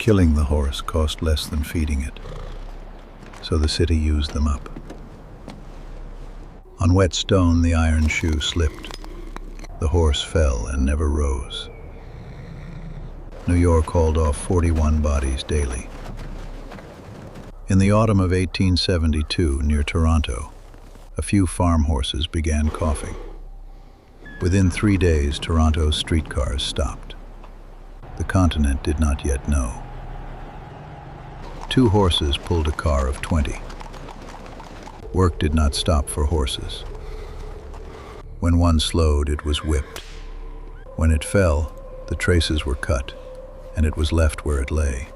Killing the horse cost less than feeding it, so the city used them up. On wet stone, the iron shoe slipped. The horse fell and never rose. New York hauled off 41 bodies daily. In the autumn of 1872, near Toronto, a few farm horses began coughing. Within 3 days, Toronto's streetcars stopped. The continent did not yet know. 2 horses pulled a car of 20. Work did not stop for horses. When one slowed, it was whipped. When it fell, the traces were cut, and it was left where it lay.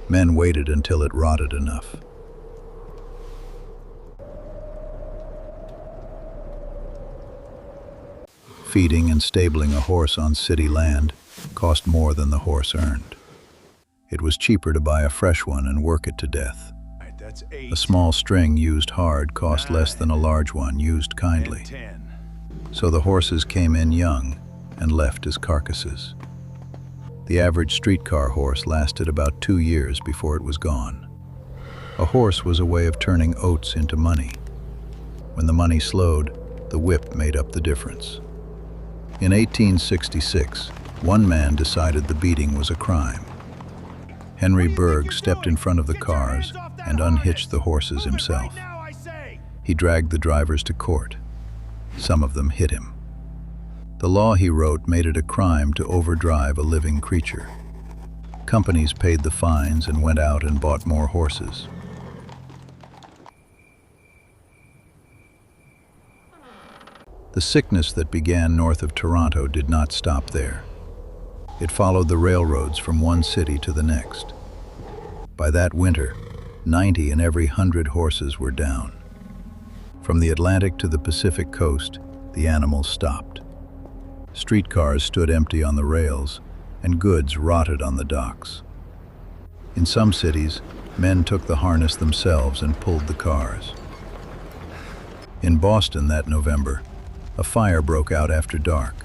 Men waited until it rotted enough. Feeding and stabling a horse on city land cost more than the horse earned. It was cheaper to buy a fresh one and work it to death. A small string used hard cost less than a large one used kindly. So the horses came in young and left as carcasses. The average streetcar horse lasted about 2 years before it was gone. A horse was a way of turning oats into money. When the money slowed, the whip made up the difference. In 1866, one man decided the beating was a crime. Henry Berg stepped in front of the cars and unhitched the horses himself. He dragged the drivers to court. Some of them hit him. The law he wrote made it a crime to overdrive a living creature. Companies paid the fines and went out and bought more horses. The sickness that began north of Toronto did not stop there. It followed the railroads from one city to the next. By that winter, 90 in every 100 horses were down. From the Atlantic to the Pacific coast, the animals stopped. Streetcars stood empty on the rails, and goods rotted on the docks. In some cities, men took the harness themselves and pulled the cars. In Boston that November, a fire broke out after dark.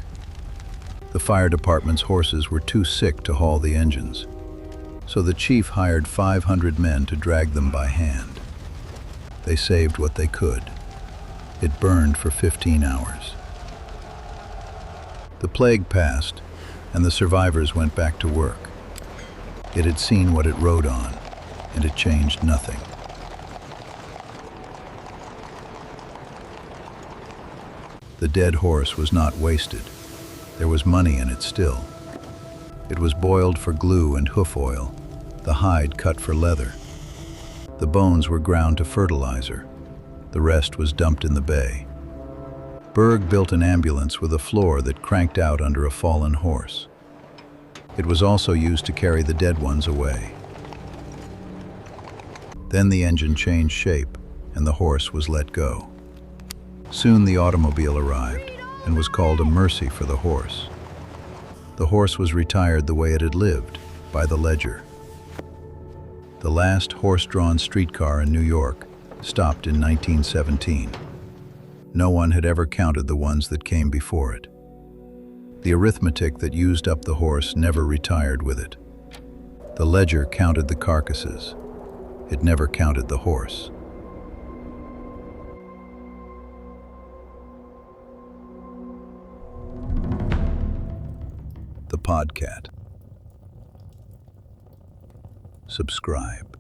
The fire department's horses were too sick to haul the engines, so the chief hired 500 men to drag them by hand. They saved what they could. It burned for 15 hours. The plague passed, and the survivors went back to work. It had seen what it rode on, and it changed nothing. The dead horse was not wasted. There was money in it still. It was boiled for glue and hoof oil, the hide cut for leather. The bones were ground to fertilizer. The rest was dumped in the bay. Berg built an ambulance with a floor that cranked out under a fallen horse. It was also used to carry the dead ones away. Then the engine changed shape, and the horse was let go. Soon the automobile arrived, and was called a mercy for the horse. The horse was retired the way it had lived, by the ledger. The last horse-drawn streetcar in New York stopped in 1917. No one had ever counted the ones that came before it. The arithmetic that used up the horse never retired with it. The ledger counted the carcasses. It never counted the horse. The Podcat. Subscribe.